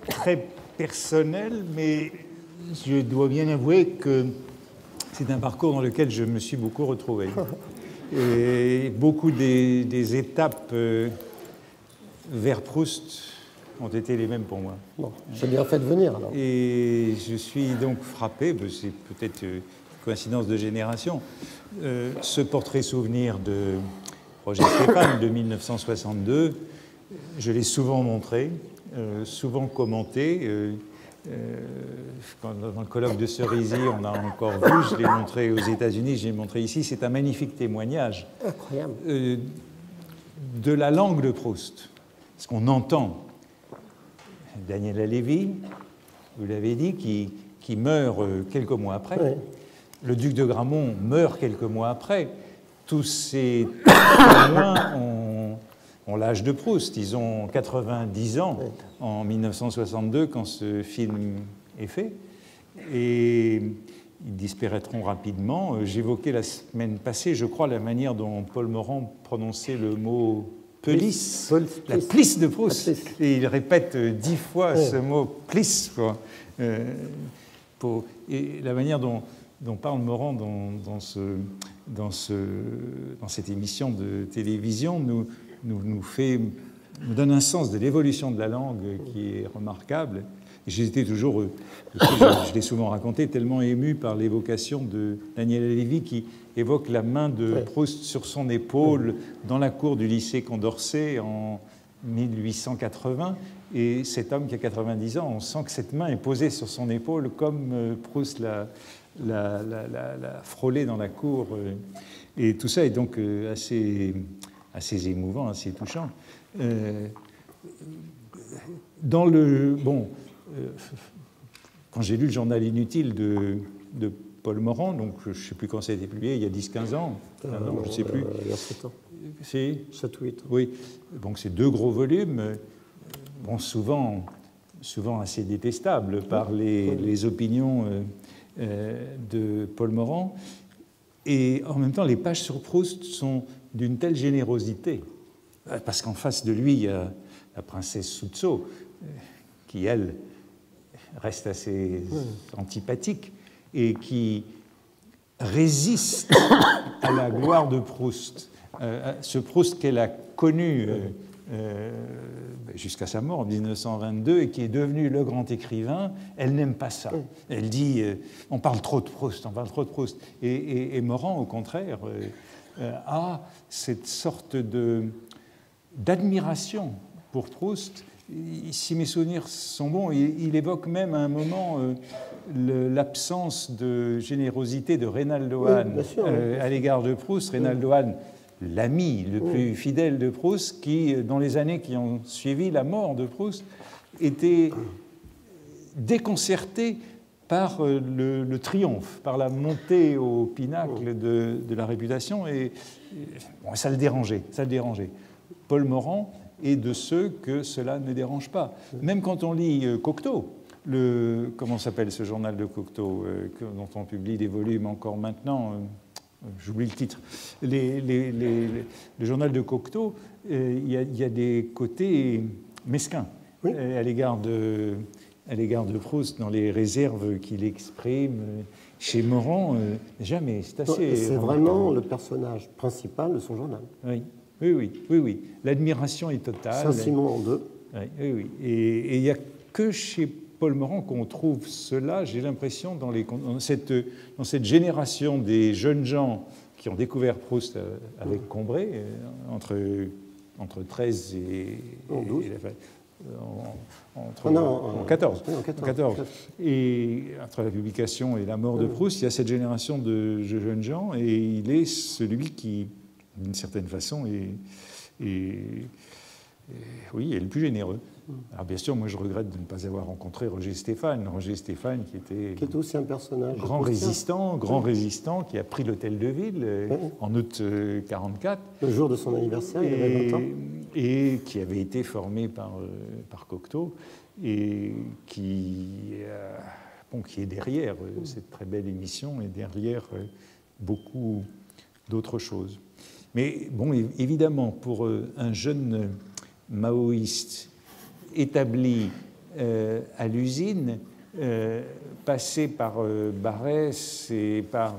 [SPEAKER 1] très personnel, mais je dois bien avouer que c'est un parcours dans lequel je me suis beaucoup retrouvé. Et beaucoup des étapes vers Proust ont été les mêmes pour moi.
[SPEAKER 2] Bon, j'ai bien fait de venir alors.
[SPEAKER 1] Et je suis donc frappé, c'est peut-être une coïncidence de génération, ce portrait souvenir de Roger Stéphane de 1962, je l'ai souvent montré, souvent commenté. Dans le colloque de Cerisy, on a encore vu, je l'ai montré aux États-Unis, je l'ai montré ici. C'est un magnifique témoignage de la langue de Proust. Parce qu'on entend Daniel Halévy, vous l'avez dit, qui meurt quelques mois après. Oui. le duc de Gramont meurt quelques mois après. Tous ces témoins ont l'âge de Proust. Ils ont 90 ans en 1962 quand ce film est fait. Et ils disparaîtront rapidement. J'évoquais la semaine passée, je crois, la manière dont Paul Morand prononçait le mot pelisse, la plisse de Proust. Et il répète 10 fois ce mot plisse. Et la manière dont parle Morand dans cette émission de télévision nous donne un sens de l'évolution de la langue qui est remarquable. J'ai été toujours, je l'ai souvent raconté, tellement ému par l'évocation de Daniel Lévy qui évoque la main de Proust sur son épaule dans la cour du lycée Condorcet en 1880. Et cet homme qui a 90 ans, on sent que cette main est posée sur son épaule comme Proust l'a frôlé dans la cour. Et tout ça est donc assez émouvant, assez touchant. Quand j'ai lu le journal inutile de Paul Morand, donc je ne sais plus quand ça a été publié, il y a 10-15 ans, je ne sais plus.
[SPEAKER 2] Il y a 7 ans.
[SPEAKER 1] C'est
[SPEAKER 2] 7 ou 8.
[SPEAKER 1] Oui, donc c'est 2 gros volumes, souvent assez détestables par les opinions de Paul Morand. Et en même temps, les pages sur Proust sont d'une telle générosité, parce qu'en face de lui, il y a la princesse Soutso, qui, elle, reste assez antipathique et qui résiste à la gloire de Proust. Ce Proust qu'elle a connu jusqu'à sa mort en 1922 et qui est devenu le grand écrivain, elle n'aime pas ça. Elle dit on parle trop de Proust, on parle trop de Proust. Et Morand, au contraire, a cette sorte d'admiration pour Proust. Si mes souvenirs sont bons, il évoque même à un moment l'absence de générosité de Reynaldo Hahn à l'égard de Proust. Reynaldo Hahn, l'ami le plus fidèle de Proust, qui, dans les années qui ont suivi la mort de Proust, était déconcerté par le triomphe, par la montée au pinacle de la réputation, et ça le dérangeait. Paul Morand est de ceux que cela ne dérange pas. Même quand on lit Cocteau, comment s'appelle ce journal de Cocteau, dont on publie des volumes encore maintenant, j'oublie le titre, le journal de Cocteau, il y a des côtés mesquins à l'égard de Proust dans les réserves qu'il exprime. Chez Morand, jamais. C'est assez.
[SPEAKER 2] C'est vraiment le personnage principal de son journal.
[SPEAKER 1] Oui. L'admiration est totale.
[SPEAKER 2] Saint-Simon en deux.
[SPEAKER 1] Oui. Et il n'y a que chez Paul Morand qu'on trouve cela, j'ai l'impression, dans cette génération des jeunes gens qui ont découvert Proust avec Combray, entre 13 et 12. En 14. Et entre la publication et la mort de Proust, il y a cette génération de jeunes gens, et il est celui qui, d'une certaine façon, est le plus généreux. Alors bien sûr, moi je regrette de ne pas avoir rencontré Roger Stéphane. Roger Stéphane qui était
[SPEAKER 2] aussi un personnage
[SPEAKER 1] grand résistant, qui a pris l'hôtel de ville en août 1944.
[SPEAKER 2] Le jour de son anniversaire, il y avait 20 ans.
[SPEAKER 1] Et qui avait été formé par Cocteau, et qui est derrière cette très belle émission et derrière beaucoup d'autres choses. Mais bon, évidemment, pour un jeune maoïste établi à l'usine, passé par Barrès et par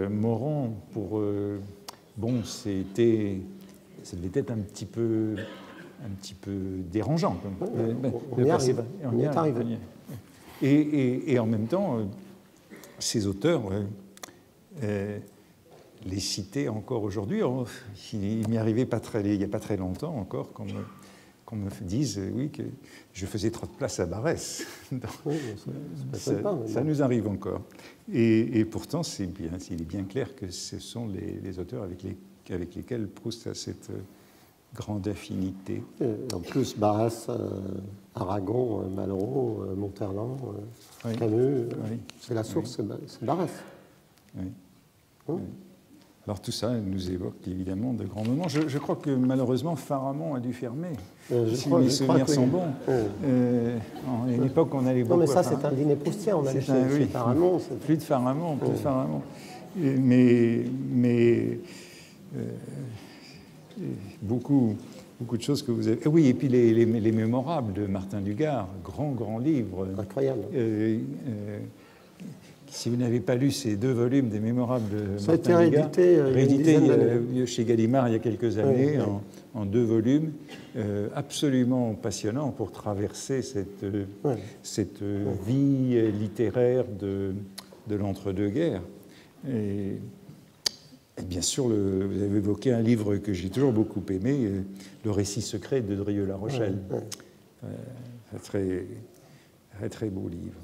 [SPEAKER 1] Morand, ça devait être un petit peu dérangeant.
[SPEAKER 2] On y est arrivé.
[SPEAKER 1] Et en même temps, ces auteurs, les citer encore aujourd'hui, il m'est arrivé il n'y a pas très longtemps encore qu'on me dise que je faisais trop de place à Barrès. Ça nous arrive encore. Et pourtant, il est bien clair que ce sont les auteurs avec lesquels Proust a grande affinité.
[SPEAKER 2] Et en plus, Barras, Aragon, Malraux, Monterland,
[SPEAKER 1] Oui.
[SPEAKER 2] Camus,
[SPEAKER 1] Oui.
[SPEAKER 2] c'est la source, c'est Barras.
[SPEAKER 1] Oui.
[SPEAKER 2] Hein?
[SPEAKER 1] Oui. Alors tout ça nous évoque évidemment de grands moments. Je crois que malheureusement Pharamond a dû fermer, si mes souvenirs sont bons. À une époque, on allait beaucoup.
[SPEAKER 2] Non, mais ça, c'est un dîner proustien. On allait chez Pharamond.
[SPEAKER 1] Plus de Pharamond, plus de Pharamond. Beaucoup de choses que vous avez. Oui, et puis les Mémorables de Martin Dugard, grand livre.
[SPEAKER 2] Incroyable.
[SPEAKER 1] Si vous n'avez pas lu ces 2 volumes des Mémorables de
[SPEAKER 2] ça a été
[SPEAKER 1] Martin Dugard,
[SPEAKER 2] réédité
[SPEAKER 1] chez Gallimard il y a quelques années, en 2 volumes, absolument passionnant pour traverser cette vie littéraire de l'entre-deux-guerres. Et bien sûr, vous avez évoqué un livre que j'ai toujours beaucoup aimé, Le récit secret de Drieux-La Rochelle. Très, très, très beau livre.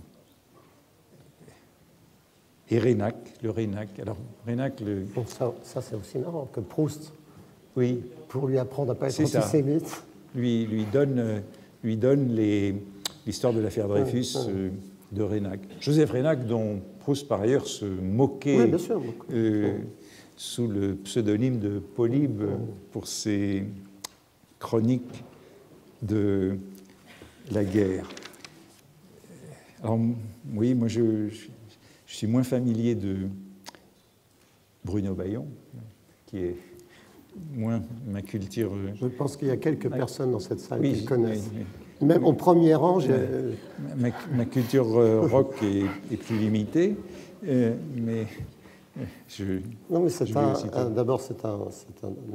[SPEAKER 1] Et Reynac, le Reynac. Alors, Reynac,
[SPEAKER 2] Donc ça c'est aussi marrant que Proust,
[SPEAKER 1] oui,
[SPEAKER 2] pour lui apprendre à ne pas être antisémite,
[SPEAKER 1] lui donne l'histoire de l'affaire Dreyfus de Reynac. Joseph Reynac, dont Proust, par ailleurs, se moquait
[SPEAKER 2] bien sûr.
[SPEAKER 1] sous le pseudonyme de Polybe pour ses chroniques de la guerre. Alors, oui, moi, je suis moins familier de Bruno Bayon, qui est moins ma culture.
[SPEAKER 2] Je pense qu'il y a quelques personnes dans cette salle qui le connaissent.
[SPEAKER 1] Oui.
[SPEAKER 2] Même au premier rang,
[SPEAKER 1] ma culture rock est plus limitée, mais
[SPEAKER 2] non, mais d'abord, c'est un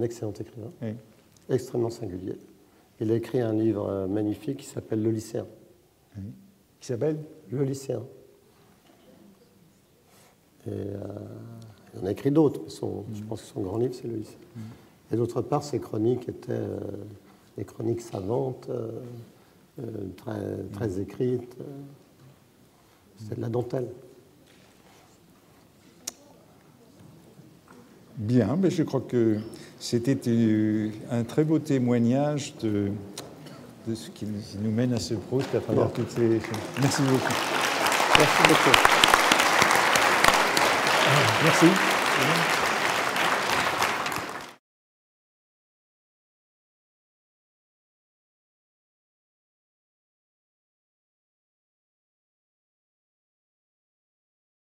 [SPEAKER 2] excellent écrivain, oui. Extrêmement singulier. Il a écrit un livre magnifique qui s'appelle Le Lycéen.
[SPEAKER 1] Oui. Qui s'appelle
[SPEAKER 2] Le Lycéen. Et il en a écrit d'autres, mais je pense que son grand livre, c'est Le Lycéen. Et d'autre part, ses chroniques étaient des chroniques savantes, très écrites. C'était de la dentelle.
[SPEAKER 1] Bien, mais je crois que c'était un très beau témoignage de ce qui nous mène à ce Proust à travers toutes ces choses. Merci beaucoup.
[SPEAKER 2] Merci beaucoup.
[SPEAKER 1] Merci.